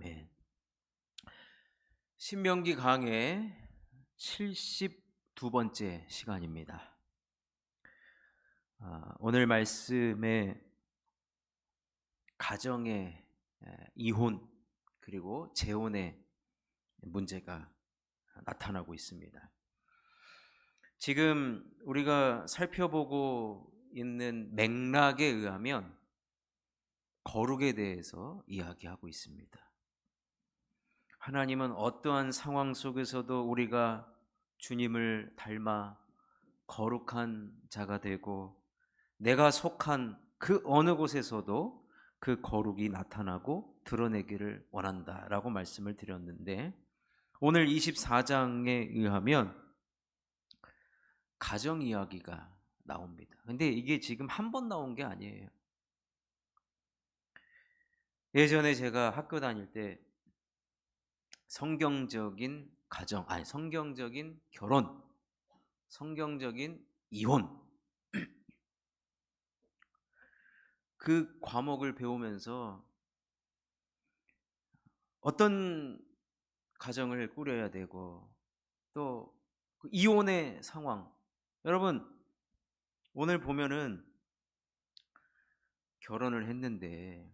아멘. 신명기 강의 72번째 시간입니다. 오늘 말씀에 가정의 이혼 그리고 재혼의 문제가 나타나고 있습니다. 지금 우리가 살펴보고 있는 맥락에 의하면 거룩에 대해서 이야기하고 있습니다. 하나님은 어떠한 상황 속에서도 우리가 주님을 닮아 거룩한 자가 되고 내가 속한 그 어느 곳에서도 그 거룩이 나타나고 드러내기를 원한다라고 말씀을 드렸는데, 오늘 24장에 의하면 가정 이야기가 나옵니다. 근데 이게 지금 한 번 나온 게 아니에요. 예전에 제가 학교 다닐 때 성경적인 가정, 성경적인 결혼, 성경적인 이혼, 그 과목을 배우면서 어떤 가정을 꾸려야 되고 또 그 이혼의 상황, 여러분 오늘 보면은 결혼을 했는데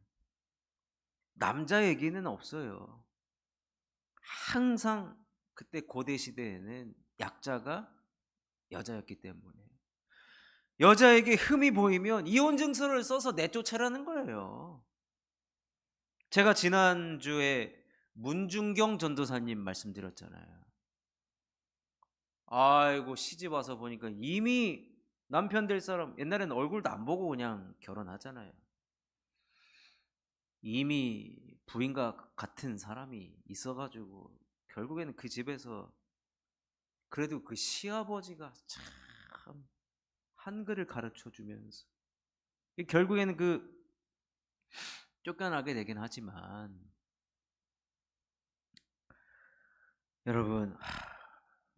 남자 얘기는 없어요. 항상 그때 고대 시대에는 약자가 여자였기 때문에 여자에게 흠이 보이면 이혼 증서를 써서 내쫓으라는 거예요. 제가 지난주에 문중경 전도사님 말씀드렸잖아요. 아이고, 시집 와서 보니까 이미 남편 될 사람, 옛날에는 얼굴도 안 보고 그냥 결혼하잖아요. 이미 부인과 같은 사람이 있어가지고 결국에는 그 집에서 그래도 그 시아버지가 참 한글을 가르쳐 주면서 결국에는 그 쫓겨나게 되긴 하지만, 여러분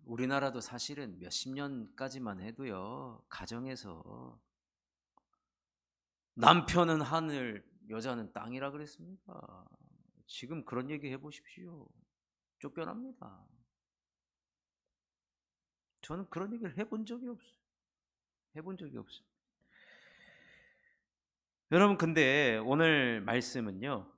우리나라도 사실은 몇십 년까지만 해도요, 가정에서 남편은 하늘 여자는 땅이라 그랬습니다. 지금 그런 얘기 해보십시오. 쫓겨납니다. 저는 그런 얘기를 해본 적이 없어요. 여러분, 근데 오늘 말씀은요,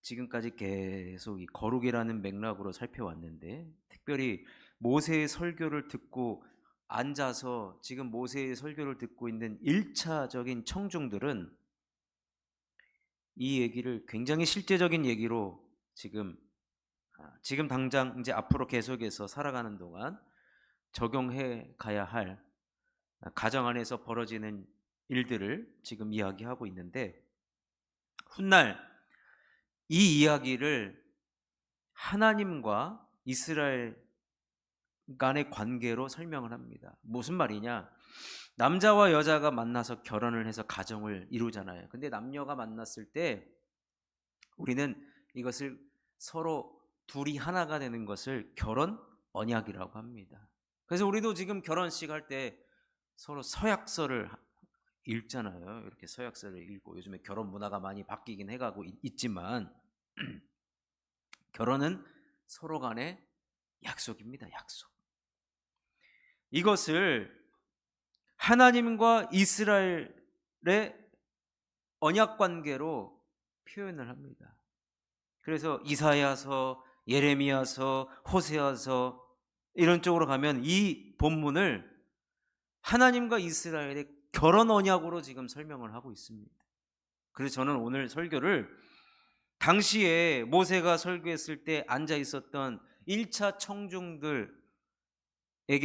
지금까지 계속 이 거룩이라는 맥락으로 살펴왔는데, 특별히 모세의 설교를 듣고 앉아서 지금 모세의 설교를 듣고 있는 1차적인 청중들은 이 얘기를 굉장히 실제적인 얘기로 지금 당장 이제 앞으로 계속해서 살아가는 동안 적용해 가야 할 가정 안에서 벌어지는 일들을 지금 이야기하고 있는데, 훗날 이 이야기를 하나님과 이스라엘 간의 관계로 설명을 합니다. 무슨 말이냐? 남자와 여자가 만나서 결혼을 해서 가정을 이루잖아요. 근데 남녀가 만났을 때 우리는 이것을 서로 둘이 하나가 되는 것을 결혼 언약이라고 합니다. 그래서 우리도 지금 결혼식 할 때 서로 서약서를 읽잖아요. 이렇게 서약서를 읽고, 요즘에 결혼 문화가 많이 바뀌긴 해가고 있지만 결혼은 서로 간의 약속입니다. 약속. 이것을 하나님과 이스라엘의 언약 관계로 표현을 합니다. 그래서 이사야서, 예레미야서, 호세아서 이런 쪽으로 가면 이 본문을 하나님과 이스라엘의 결혼 언약으로 지금 설명을 하고 있습니다. 그래서 저는 오늘 설교를 당시에 모세가 설교했을 때 앉아 있었던 1차 청중들에게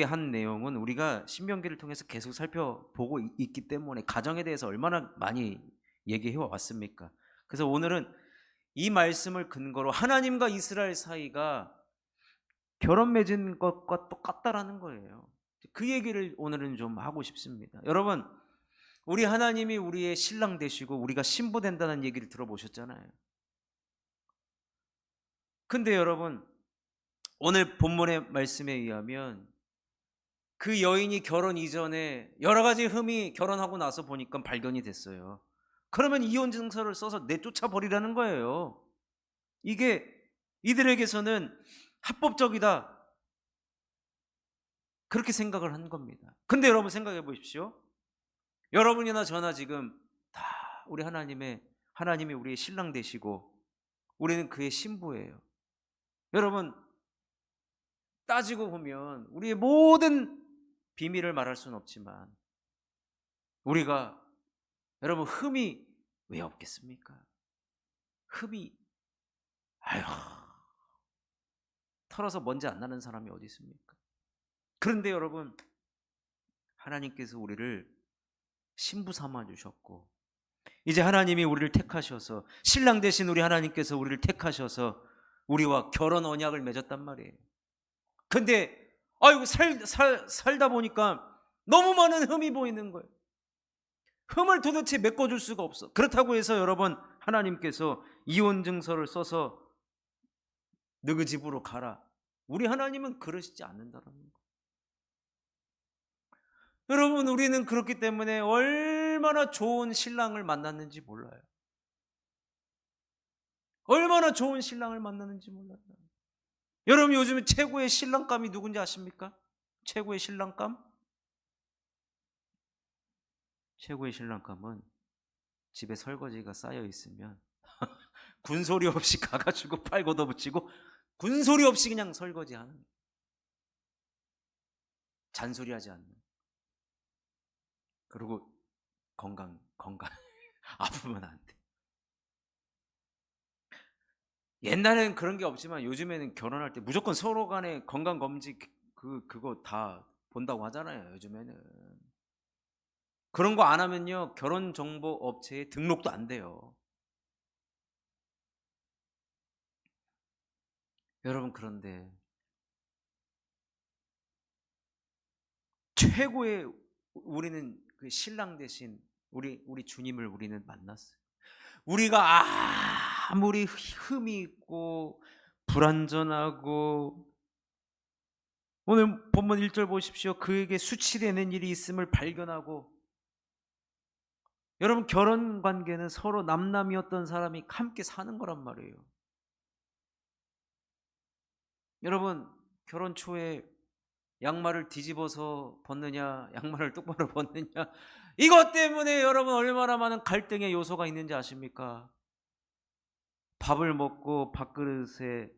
한 내용은 우리가 신명기를 통해서 계속 살펴보고 있기 때문에 가정에 대해서 얼마나 많이 얘기해 왔습니까? 그래서 오늘은 이 말씀을 근거로 하나님과 이스라엘 사이가 결혼 맺은 것과 똑같다라는 거예요. 그 얘기를 오늘은 좀 하고 싶습니다. 여러분, 우리 하나님이 우리의 신랑 되시고 우리가 신부 된다는 얘기를 들어보셨잖아요. 근데 여러분, 오늘 본문의 말씀에 의하면 그 여인이 결혼 이전에 여러 가지 흠이 결혼하고 나서 보니까 발견이 됐어요. 그러면 이혼 증서를 써서 내쫓아 버리라는 거예요. 이게 이들에게서는 합법적이다, 그렇게 생각을 한 겁니다. 근데 여러분 생각해 보십시오. 여러분이나 저나 지금 다 우리 하나님이 우리의 신랑 되시고 우리는 그의 신부예요. 여러분, 따지고 보면 우리의 모든 비밀을 말할 수는 없지만 우리가, 여러분, 흠이 왜 없겠습니까? 흠이, 아휴, 털어서 먼지 안 나는 사람이 어디 있습니까? 그런데 여러분, 하나님께서 우리를 신부 삼아 주셨고, 이제 하나님이 우리를 택하셔서, 신랑 되신 우리 하나님께서 우리를 택하셔서 우리와 결혼 언약을 맺었단 말이에요. 근데 아이고, 살다 보니까 너무 많은 흠이 보이는 거예요. 흠을 도대체 메꿔줄 수가 없어. 그렇다고 해서 여러분, 하나님께서 이혼 증서를 써서 너희 집으로 가라, 우리 하나님은 그러시지 않는다는 거예요. 여러분, 우리는 그렇기 때문에 얼마나 좋은 신랑을 만났는지 몰라요. 얼마나 좋은 신랑을 만났는지 몰라요. 여러분, 요즘에 최고의 신랑감이 누군지 아십니까? 최고의 신랑감? 최고의 신랑감은 집에 설거지가 쌓여 있으면 군소리 없이 가가지고 팔 걷어붙이고 군소리 없이 그냥 설거지하는, 잔소리하지 않는, 그리고 건강 아프면 안 돼. 옛날에는 그런 게 없지만 요즘에는 결혼할 때 무조건 서로 간에 건강검진 그거 다 본다고 하잖아요. 요즘에는 그런 거 안 하면요, 결혼정보업체에 등록도 안 돼요. 여러분, 그런데 최고의, 우리는 그 신랑 대신 우리 주님을 우리는 만났어요. 우리가 아무리 흠이 있고 불완전하고, 오늘 본문 1절 보십시오. 그에게 수치되는 일이 있음을 발견하고, 여러분, 결혼 관계는 서로 남남이었던 사람이 함께 사는 거란 말이에요. 여러분, 결혼 초에 양말을 뒤집어서 벗느냐, 양말을 똑바로 벗느냐, 이것 때문에 여러분 얼마나 많은 갈등의 요소가 있는지 아십니까? 밥을 먹고 밥그릇에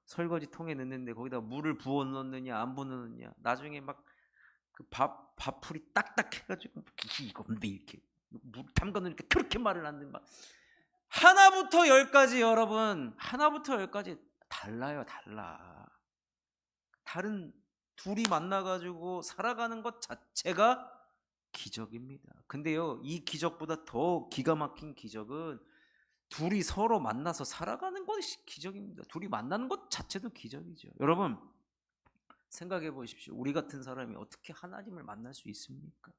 설거지통에 넣는데 거기다 물을 부어 넣느냐 안 부어 넣느냐, 나중에 막 그 밥풀이 딱딱해가지고 이거 이렇게 물 담가 놓으니까 그렇게 말을 하는데, 막 하나부터 열까지, 여러분, 하나부터 열까지 달라요. 다른 둘이 만나가지고 살아가는 것 자체가 기적입니다. 근데요, 이 기적보다 더 기가 막힌 기적은 둘이 서로 만나서 살아가는 것이 기적입니다. 둘이 만나는 것 자체도 기적이죠. 여러분, 생각해 보십시오. 우리 같은 사람이 어떻게 하나님을 만날 수 있습니까?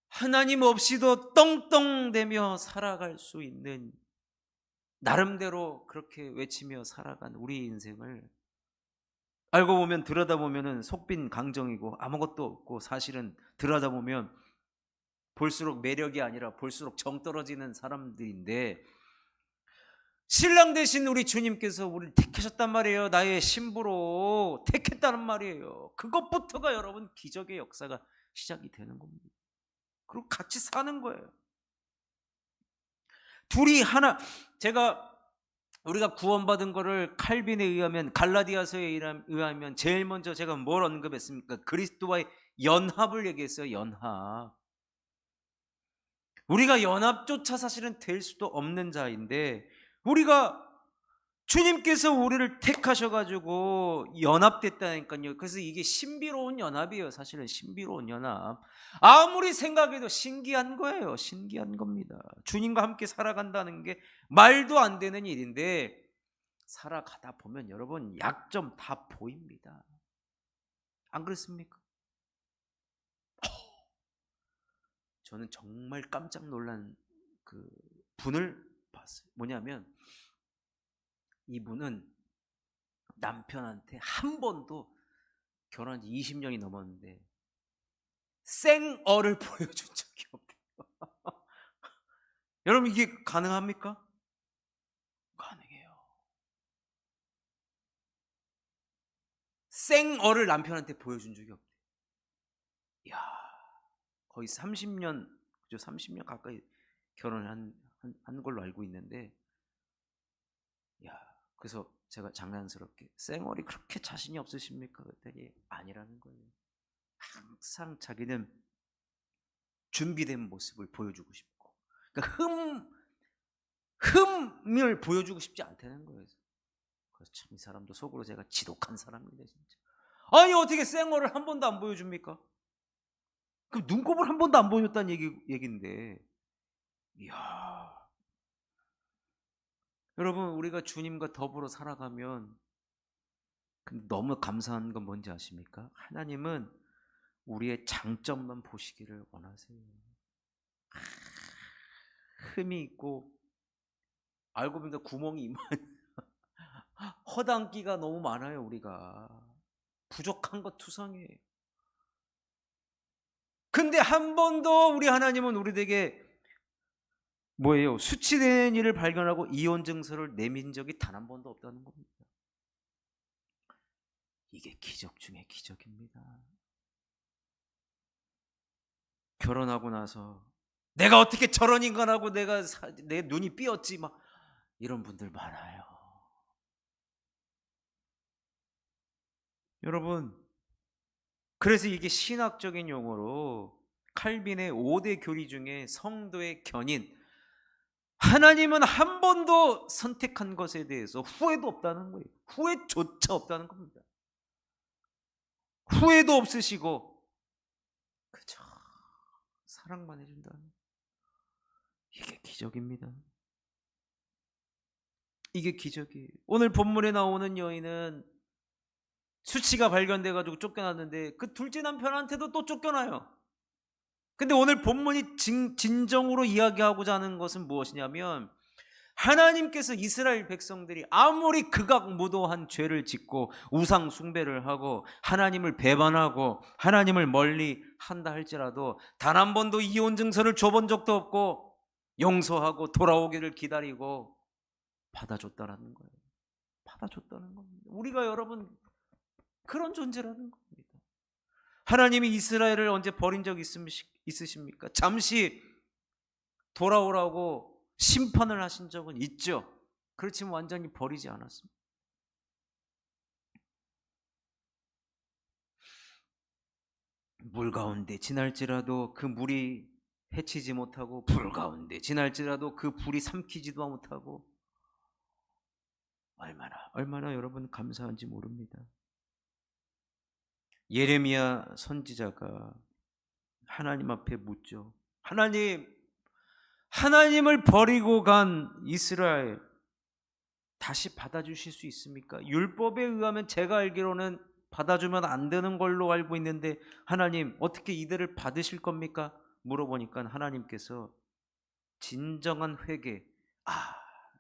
하나님 없이도 떵떵대며 살아갈 수 있는, 나름대로 그렇게 외치며 살아간 우리 인생을 알고 보면, 들여다보면 속빈 강정이고 아무것도 없고, 사실은 들여다보면 볼수록 매력이 아니라 볼수록 정 떨어지는 사람들인데, 신랑 되신 우리 주님께서 우리를 택하셨단 말이에요. 나의 신부로 택했다는 말이에요. 그것부터가 여러분 기적의 역사가 시작이 되는 겁니다. 그리고 같이 사는 거예요. 둘이 하나. 우리가 구원받은 거를 칼빈에 의하면, 갈라디아서에 의하면 제일 먼저 제가 뭘 언급했습니까? 그리스도와의 연합을 얘기했어요. 연합. 우리가 연합조차 사실은 될 수도 없는 자인데, 우리가 주님께서 우리를 택하셔가지고 연합됐다니까요. 그래서 이게 신비로운 연합이에요. 사실은 신비로운 연합. 아무리 생각해도 신기한 거예요. 신기한 겁니다. 주님과 함께 살아간다는 게 말도 안 되는 일인데, 살아가다 보면 여러분 약점 다 보입니다. 안 그렇습니까? 저는 정말 깜짝 놀란 그 분을 봤어요. 뭐냐면, 이분은 남편한테 한 번도, 결혼한 지 20년이 넘었는데 생얼을 보여준 적이 없대요. 여러분 이게 가능합니까? 가능해요. 생얼을 남편한테 보여준 적이 없대요. 이야, 거의 30년, 그죠? 30년 가까이 결혼을 한 걸로 알고 있는데, 야, 그래서 제가 장난스럽게 생얼이 그렇게 자신이 없으십니까? 그랬더니 아니라는 거예요. 항상 자기는 준비된 모습을 보여주고 싶고, 그러니까 흠을 보여주고 싶지 않다는 거예요. 그래서 참 이 사람도 속으로 제가 지독한 사람인데 진짜. 아니 어떻게 생얼을 한 번도 안 보여줍니까? 그럼 눈곱을 한 번도 안 보여줬다는 얘기인데, 이야, 여러분 우리가 주님과 더불어 살아가면 근데 너무 감사한 건 뭔지 아십니까? 하나님은 우리의 장점만 보시기를 원하세요. 흠이 있고 알고 보니까 구멍이 이만 허당끼가 너무 많아요. 우리가 부족한 것 투성이에요. 근데 한 번도 우리 하나님은 우리에게 뭐예요? 수치된 일을 발견하고 이혼 증서를 내민 적이 단 한 번도 없다는 겁니다. 이게 기적 중에 기적입니다. 결혼하고 나서 내가 어떻게 저런 인간하고 내 눈이 삐었지 막 이런 분들 많아요. 여러분, 그래서 이게 신학적인 용어로 칼빈의 5대 교리 중에 성도의 견인, 하나님은 한 번도 선택한 것에 대해서 후회도 없다는 거예요. 후회조차 없다는 겁니다. 후회도 없으시고 그저 사랑만 해준다는, 이게 기적입니다. 이게 기적이에요. 오늘 본문에 나오는 여인은 수치가 발견돼가지고 쫓겨났는데 그 둘째 남편한테도 또 쫓겨나요. 근데 오늘 본문이 진정으로 이야기하고자 하는 것은 무엇이냐면, 하나님께서 이스라엘 백성들이 아무리 극악무도한 죄를 짓고 우상 숭배를 하고 하나님을 배반하고 하나님을 멀리 한다 할지라도 단 한 번도 이혼 증서를 줘본 적도 없고 용서하고 돌아오기를 기다리고 받아줬다라는 거예요. 받아줬다는 겁니다. 우리가 여러분 그런 존재라는 겁니다. 하나님이 이스라엘을 언제 버린 적 있으십니까? 잠시 돌아오라고 심판을 하신 적은 있죠. 그렇지만 완전히 버리지 않았습니다. 물 가운데 지날지라도 그 물이 해치지 못하고, 불 가운데 지날지라도 그 불이 삼키지도 못하고, 얼마나 여러분 감사한지 모릅니다. 예레미야 선지자가 하나님 앞에 묻죠. 하나님을 버리고 간 이스라엘 다시 받아주실 수 있습니까? 율법에 의하면 제가 알기로는 받아주면 안 되는 걸로 알고 있는데 하나님 어떻게 이들을 받으실 겁니까? 물어보니까 하나님께서 진정한 회개,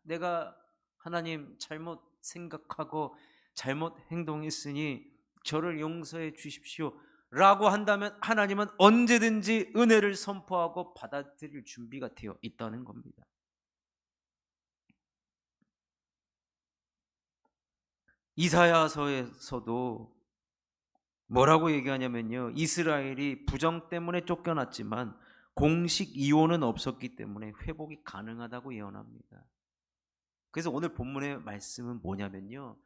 내가 하나님 잘못 생각하고 잘못 행동했으니 저를 용서해 주십시오 라고 한다면 하나님은 언제든지 은혜를 선포하고 받아들일 준비가 되어 있다는 겁니다. 이사야서에서도 뭐라고 얘기하냐면요, 이스라엘이 부정 때문에 쫓겨났지만 공식 이혼은 없었기 때문에 회복이 가능하다고 예언합니다. 그래서 오늘 본문의 말씀은 뭐냐면요,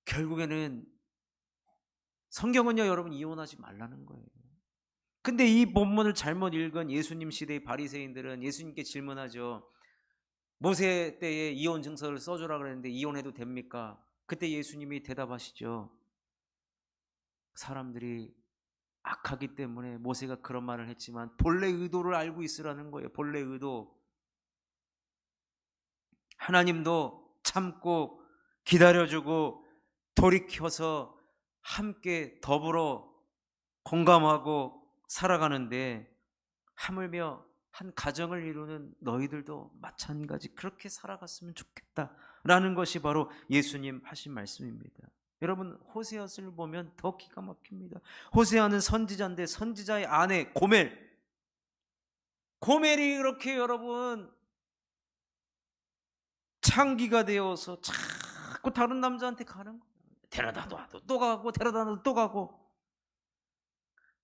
결국에는 성경은요 여러분 이혼하지 말라는 거예요. 근데 이 본문을 잘못 읽은 예수님 시대의 바리새인들은 예수님께 질문하죠. 모세 때에 이혼 증서를 써주라 그랬는데 이혼해도 됩니까? 그때 예수님이 대답하시죠. 사람들이 악하기 때문에 모세가 그런 말을 했지만 본래 의도를 알고 있으라는 거예요. 본래 의도. 하나님도 참고 기다려주고 돌이켜서 함께 더불어 공감하고 살아가는데, 하물며 한 가정을 이루는 너희들도 마찬가지 그렇게 살아갔으면 좋겠다라는 것이 바로 예수님 하신 말씀입니다. 여러분 호세아서를 보면 더 기가 막힙니다. 호세아는 선지자인데 선지자의 아내 고멜, 고멜이 그렇게 여러분 창기가 되어서 자꾸 다른 남자한테 가는 거예요. 데려다 놔도 또 가고 데려다 놔도 또 가고.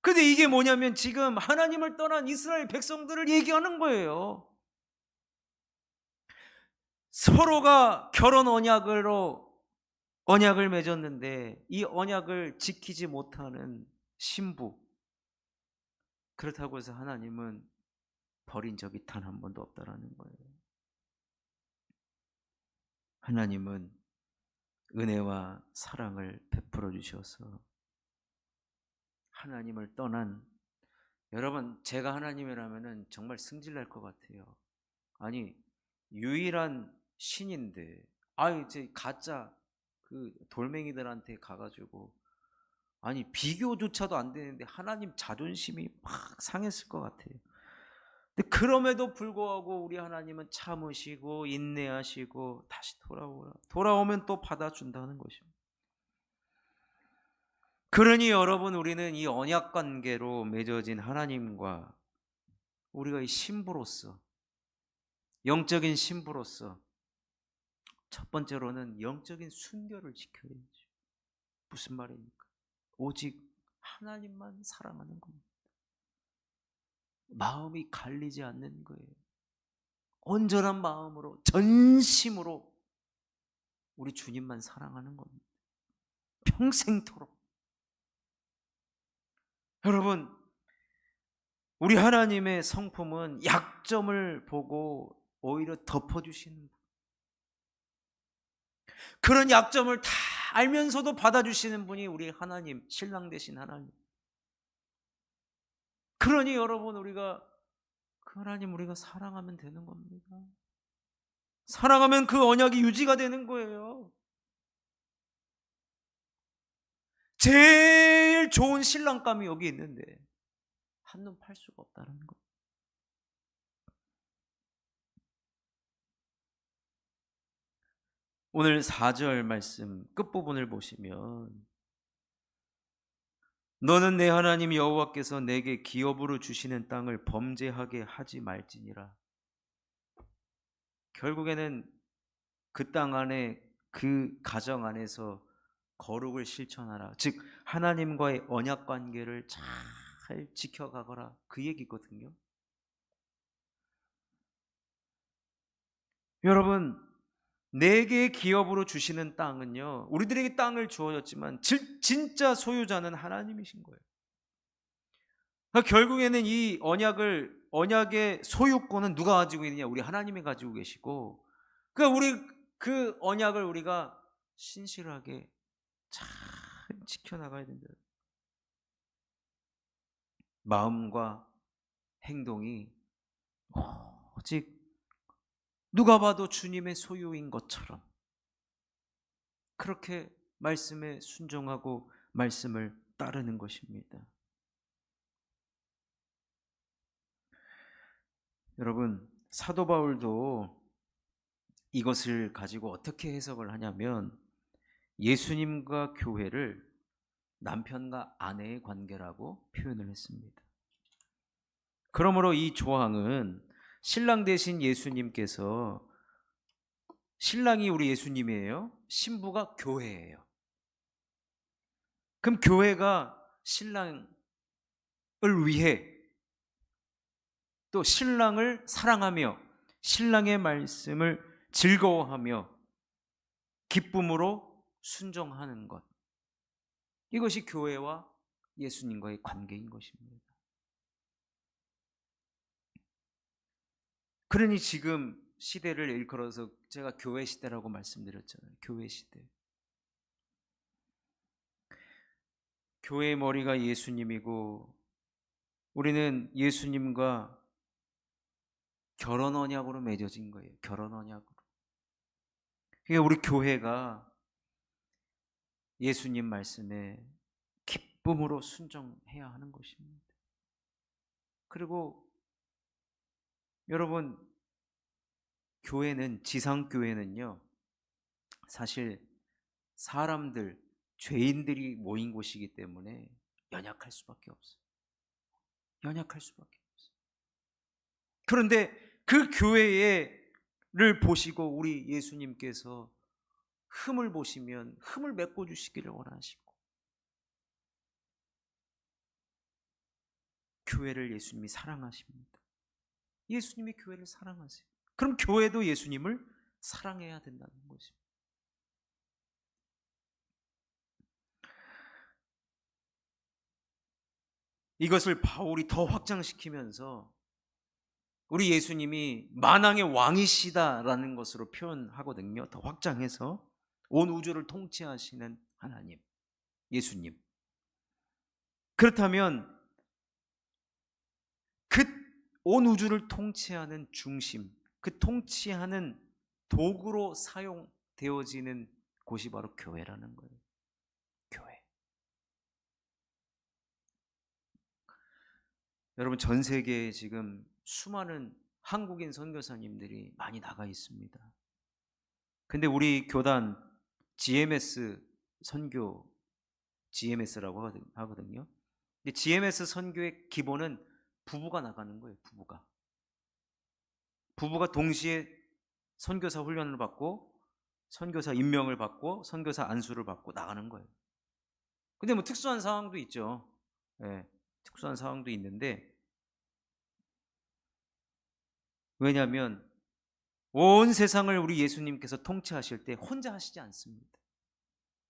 근데 이게 뭐냐면 지금 하나님을 떠난 이스라엘 백성들을 얘기하는 거예요. 서로가 결혼 언약을 맺었는데 이 언약을 지키지 못하는 신부. 그렇다고 해서 하나님은 버린 적이 단 한 번도 없다라는 거예요. 하나님은 은혜와 사랑을 베풀어 주셔서 하나님을 떠난, 여러분 제가 하나님이라면은 정말 승질날 것 같아요. 아니 유일한 신인데 이제 가짜 그 돌멩이들한테 가가지고 아니 비교조차도 안 되는데 하나님 자존심이 막 상했을 것 같아요. 근데 그럼에도 불구하고 우리 하나님은 참으시고 인내하시고 다시 돌아오면 또 받아준다는 것입니다. 그러니 여러분 우리는 이 언약 관계로 맺어진 하나님과 우리가 이 신부로서, 영적인 신부로서 첫 번째로는 영적인 순결을 지켜야죠. 무슨 말입니까? 오직 하나님만 사랑하는 겁니다. 마음이 갈리지 않는 거예요. 온전한 마음으로 전심으로 우리 주님만 사랑하는 겁니다. 평생토록. 여러분 우리 하나님의 성품은 약점을 보고 오히려 덮어주시는, 그런 약점을 다 알면서도 받아주시는 분이 우리 하나님, 신랑 되신 하나님. 그러니 여러분 우리가 그 하나님 우리가 사랑하면 되는 겁니다. 사랑하면 그 언약이 유지가 되는 거예요. 제일 좋은 신랑감이 여기 있는데 한눈 팔 수가 없다는 거. 오늘 4절 말씀 끝부분을 보시면 너는 내 하나님 여호와께서 내게 기업으로 주시는 땅을 범죄하게 하지 말지니라. 결국에는 그 땅 안에 그 가정 안에서 거룩을 실천하라. 즉 하나님과의 언약 관계를 잘 지켜가거라. 그 얘기거든요. 여러분 내게 기업으로 주시는 땅은요, 우리들에게 땅을 주어졌지만 진짜 소유자는 하나님이신 거예요. 그러니까 결국에는 이 언약의 소유권은 누가 가지고 있느냐? 우리 하나님이 가지고 계시고, 그러니까 우리 그 언약을 우리가 신실하게 잘 지켜나가야 된다. 마음과 행동이 오직 누가 봐도 주님의 소유인 것처럼 그렇게 말씀에 순종하고 말씀을 따르는 것입니다. 여러분 사도 바울도 이것을 가지고 어떻게 해석을 하냐면 예수님과 교회를 남편과 아내의 관계라고 표현을 했습니다. 그러므로 이 조항은 신랑 되신 예수님께서, 신랑이 우리 예수님이에요. 신부가 교회예요. 그럼 교회가 신랑을 위해 또 신랑을 사랑하며 신랑의 말씀을 즐거워하며 기쁨으로 순종하는 것, 이것이 교회와 예수님과의 관계인 것입니다. 그러니 지금 시대를 일컬어서 제가 교회 시대라고 말씀드렸잖아요. 교회 시대. 교회의 머리가 예수님이고 우리는 예수님과 결혼 언약으로 맺어진 거예요. 결혼 언약으로. 그러니까 우리 교회가 예수님 말씀에 기쁨으로 순종해야 하는 것입니다. 그리고 여러분 교회는, 지상교회는요 사실 사람들, 죄인들이 모인 곳이기 때문에 연약할 수밖에 없어요. 연약할 수밖에 없어요. 그런데 그 교회를 보시고 우리 예수님께서 흠을 보시면 흠을 메꿔주시기를 원하시고, 교회를 예수님이 사랑하십니다. 예수님이 교회를 사랑하세요. 그럼 교회도 예수님을 사랑해야 된다는 것입니다. 이것을 바울이 더 확장시키면서 우리 예수님이 만왕의 왕이시다라는 것으로 표현하거든요. 더 확장해서 온 우주를 통치하시는 하나님, 예수님. 그렇다면 그 온 우주를 통치하는 중심, 그 통치하는 도구로 사용되어지는 곳이 바로 교회라는 거예요. 교회. 여러분, 전 세계에 지금 수많은 한국인 선교사님들이 많이 나가 있습니다. 근데 우리 교단 GMS 선교, GMS라고 하거든요. 근데 GMS 선교의 기본은 부부가 나가는 거예요. 부부가 동시에 선교사 훈련을 받고 선교사 임명을 받고 선교사 안수를 받고 나가는 거예요. 근데 뭐 특수한 상황도 있죠. 네, 특수한 상황도 있는데, 왜냐하면 온 세상을 우리 예수님께서 통치하실 때 혼자 하시지 않습니다.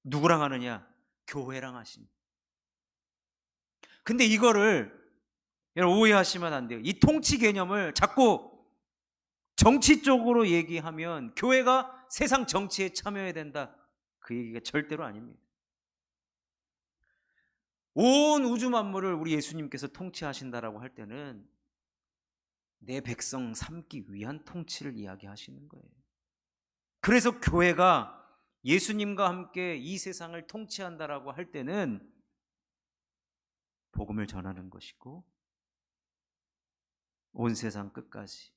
누구랑 하느냐? 교회랑 하십니다. 근데 이거를 여러분 오해하시면 안 돼요. 이 통치 개념을 자꾸 정치 쪽으로 얘기하면 교회가 세상 정치에 참여해야 된다, 그 얘기가 절대로 아닙니다. 온 우주 만물을 우리 예수님께서 통치하신다라고 할 때는 내 백성 삼기 위한 통치를 이야기하시는 거예요. 그래서 교회가 예수님과 함께 이 세상을 통치한다라고 할 때는 복음을 전하는 것이고 온 세상 끝까지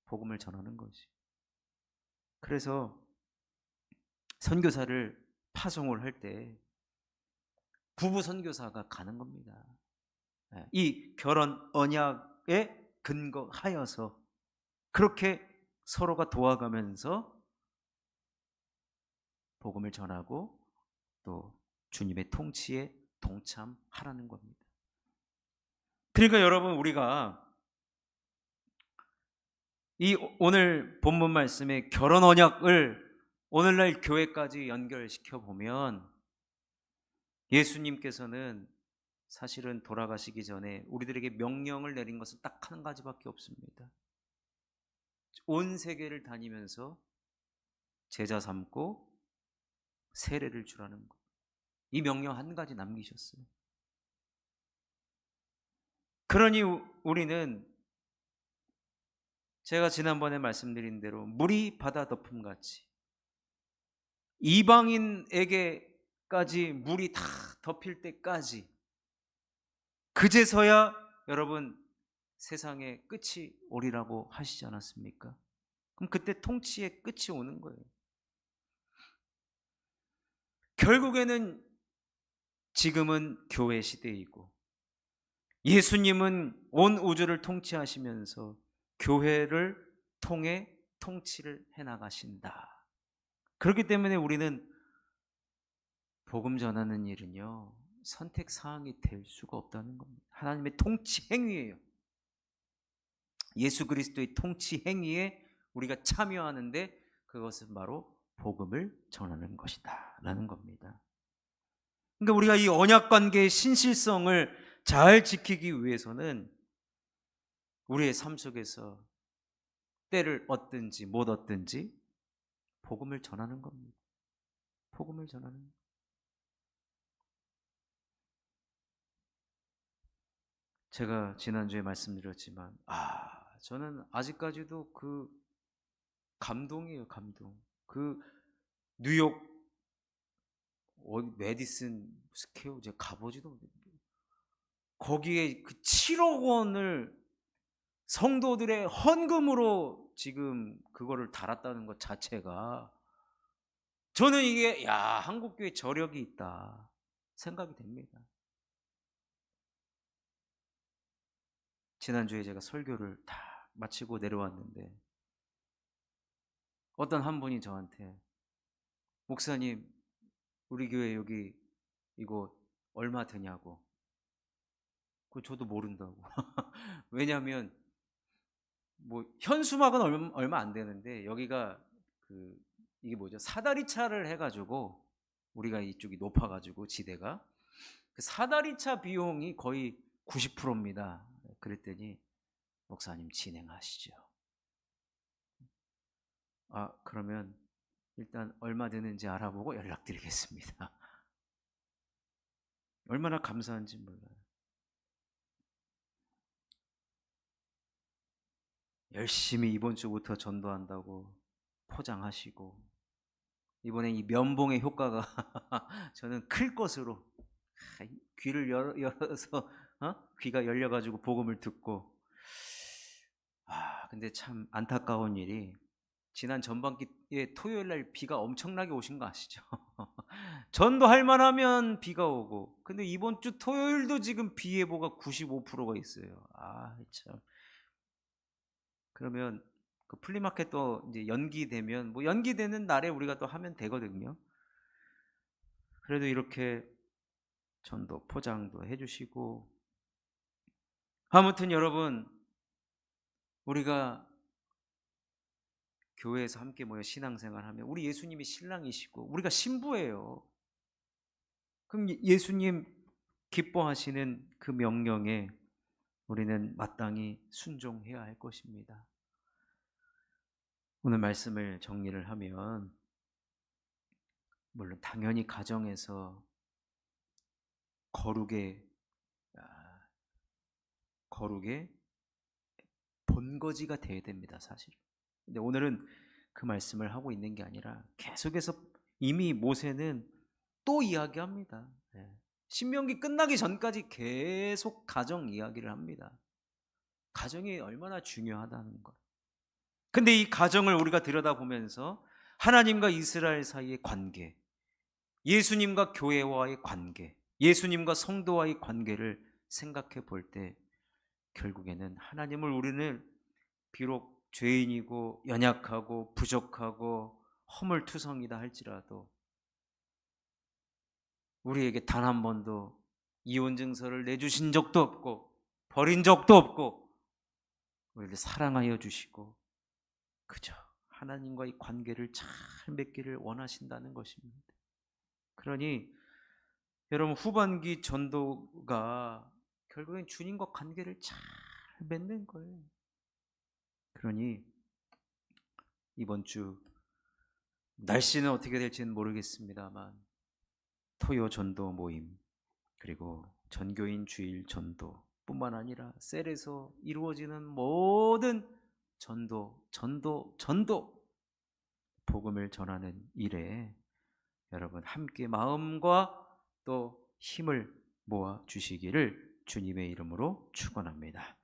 복음을 전하는 것이. 그래서 선교사를 파송을 할 때 부부 선교사가 가는 겁니다. 이 결혼 언약에 근거하여서 그렇게 서로가 도와가면서 복음을 전하고 또 주님의 통치에 동참하라는 겁니다. 그러니까 여러분, 우리가 이 오늘 본문 말씀의 결혼 언약을 오늘날 교회까지 연결시켜 보면 예수님께서는 사실은 돌아가시기 전에 우리들에게 명령을 내린 것은 딱 한 가지밖에 없습니다. 온 세계를 다니면서 제자 삼고 세례를 주라는 것. 이 명령 한 가지 남기셨어요. 그러니 우리는 제가 지난번에 말씀드린 대로 물이 바다 덮음같이 이방인에게까지 물이 다 덮일 때까지, 그제서야 여러분 세상의 끝이 오리라고 하시지 않았습니까? 그럼 그때 통치의 끝이 오는 거예요. 결국에는 지금은 교회 시대이고 예수님은 온 우주를 통치하시면서 교회를 통해 통치를 해나가신다. 그렇기 때문에 우리는 복음 전하는 일은요, 선택 사항이 될 수가 없다는 겁니다. 하나님의 통치 행위예요. 예수 그리스도의 통치 행위에 우리가 참여하는데 그것은 바로 복음을 전하는 것이다 라는 겁니다. 그러니까 우리가 이 언약 관계의 신실성을 잘 지키기 위해서는 우리의 삶 속에서 때를 얻든지 못 얻든지 복음을 전하는 겁니다. 복음을 전하는 겁니다. 제가 지난주에 말씀드렸지만 저는 아직까지도 그 감동이에요. 감동. 그 뉴욕 메디슨 스퀘어 제가 가보지도 못했는데 거기에 그 7억 원을 성도들의 헌금으로 지금 그거를 달았다는 것 자체가 저는 이게 한국교회 저력이 있다 생각이 됩니다. 지난주에 제가 설교를 다 마치고 내려왔는데 어떤 한 분이 저한테 목사님 우리 교회 여기 이거 얼마 드냐고. 그 저도 모른다고. 왜냐하면 뭐 현수막은 얼마 안 되는데 여기가 그 이게 뭐죠? 사다리차를 해가지고 우리가 이쪽이 높아가지고 지대가 그 사다리차 비용이 거의 90%입니다. 그랬더니 목사님 진행하시죠. 아 그러면 일단 얼마 드는지 알아보고 연락드리겠습니다. 얼마나 감사한지 몰라요. 열심히 이번 주부터 전도한다고 포장하시고 이번에 이 면봉의 효과가 저는 클 것으로 귀를 열어서 귀가 열려가지고 복음을 듣고 근데 참 안타까운 일이 지난 전반기에 토요일 날 비가 엄청나게 오신 거 아시죠? 전도할 만하면 비가 오고 근데 이번 주 토요일도 지금 비 예보가 95%가 있어요. 참. 그러면 그 플리마켓도 이제 연기되면 뭐 연기되는 날에 우리가 또 하면 되거든요. 그래도 이렇게 전도 포장도 해주시고 아무튼 여러분 우리가 교회에서 함께 모여 신앙생활하면 우리 예수님이 신랑이시고 우리가 신부예요. 그럼 예수님 기뻐하시는 그 명령에 우리는 마땅히 순종해야 할 것입니다. 오늘 말씀을 정리를 하면 물론 당연히 가정에서 거룩의 본거지가 돼야 됩니다, 사실. 근데 오늘은 그 말씀을 하고 있는 게 아니라 계속해서 이미 모세는 또 이야기합니다. 신명기 끝나기 전까지 계속 가정 이야기를 합니다. 가정이 얼마나 중요하다는 것. 근데 이 가정을 우리가 들여다보면서 하나님과 이스라엘 사이의 관계, 예수님과 교회와의 관계, 예수님과 성도와의 관계를 생각해 볼 때 결국에는 하나님을 우리는 비록 죄인이고 연약하고 부족하고 허물투성이다 할지라도 우리에게 단 한 번도 이혼 증서를 내주신 적도 없고 버린 적도 없고 우리를 사랑하여 주시고 그저 하나님과의 관계를 잘 맺기를 원하신다는 것입니다. 그러니 여러분 후반기 전도가 결국엔 주님과 관계를 잘 맺는 거예요. 그러니 이번 주 날씨는 어떻게 될지는 모르겠습니다만 토요 전도 모임 그리고 전교인 주일 전도 뿐만 아니라 셀에서 이루어지는 모든 전도 복음을 전하는 일에 여러분 함께 마음과 또 힘을 모아 주시기를 주님의 이름으로 축원합니다.